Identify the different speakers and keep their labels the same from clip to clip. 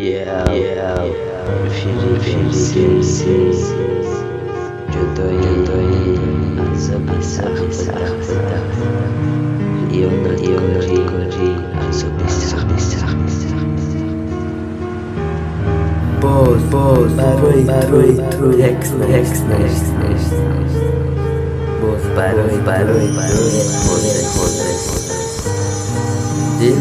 Speaker 1: Yeah, فیری جدایی عذاب سخت خیانت کاری عذاب سخت باز برای تو هکس نشت باز برای تو دل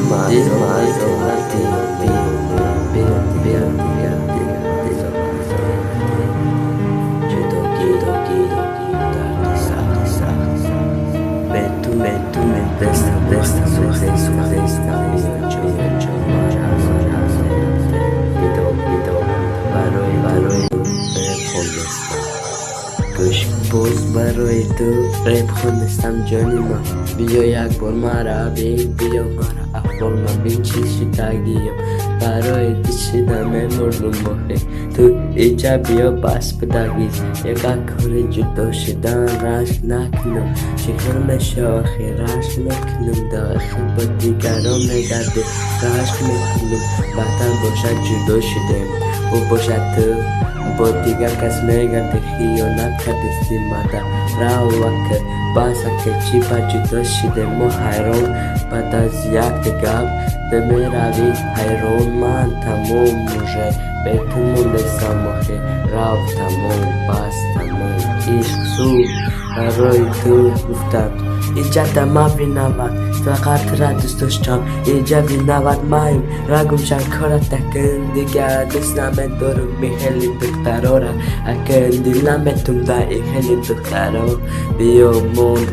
Speaker 1: باز برای تو ریپ خوندستم جانی ما بیا یک بار مرا بیا مرا احوال من بین چیز شدگیم برای دیشیدم مردم مخی تو ایجا بیا بس بدگیز یک کار جدا شدن رشک نکنم شکر مشاخی رشک نکنم داخل با دیگران نگرده رشک نکنم بهتر باشد جدا شدیم و باشد تو با دیگر کس میگرده خیانت کردستی مده روکه باسا که چی با جدا شده ما حیران بعد از یک گپ به می روی حیران من تمام موشه به تو موندستم مخی رو تمام بس تمام عشق سو برای تو گفتم اینجا دما بینود فقط را دوست داشتم اینجا بینود مایم رگم شکارت تکن دیگر دوست نمه دارم میخیلی دخترا را اکن دل نمیتون با خیلی دخترا بیا مون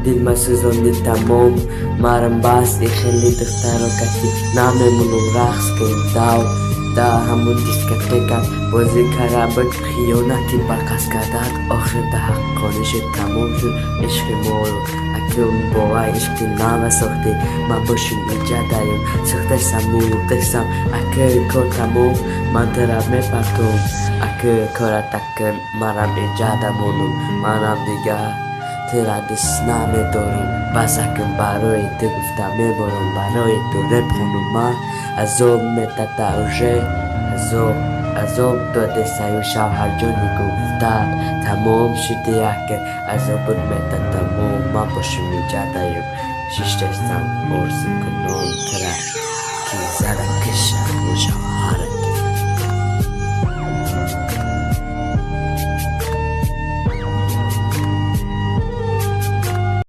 Speaker 1: دل ما سوزانده تمام مرم بس خیلی دخترا کسی نمیمونم رقص کن دا همون دیسکتکم بازی کرد خیانتی برقص کردن آخر ده حقانش تمام شد عشق ما رو اکم با عشق نام ساخته من باشم اینجا داریم ساختشم موقعشم اکه کار تمام من طرف میپرتم اکه کار تکن مرم اینجا دمونم منم دیگه تیرا دوست نمیدارم بس اکم برای تو گفتم میبارم برای تو رپ خونم من عذاب میتتاوشه عذاب داده سعی و شوهر جانی گفتن تمام شده یکه عذاب میتتمام من باشم اینجا داریم شیشتشتم ارزو کنم ترک که زدم کشم و شوهر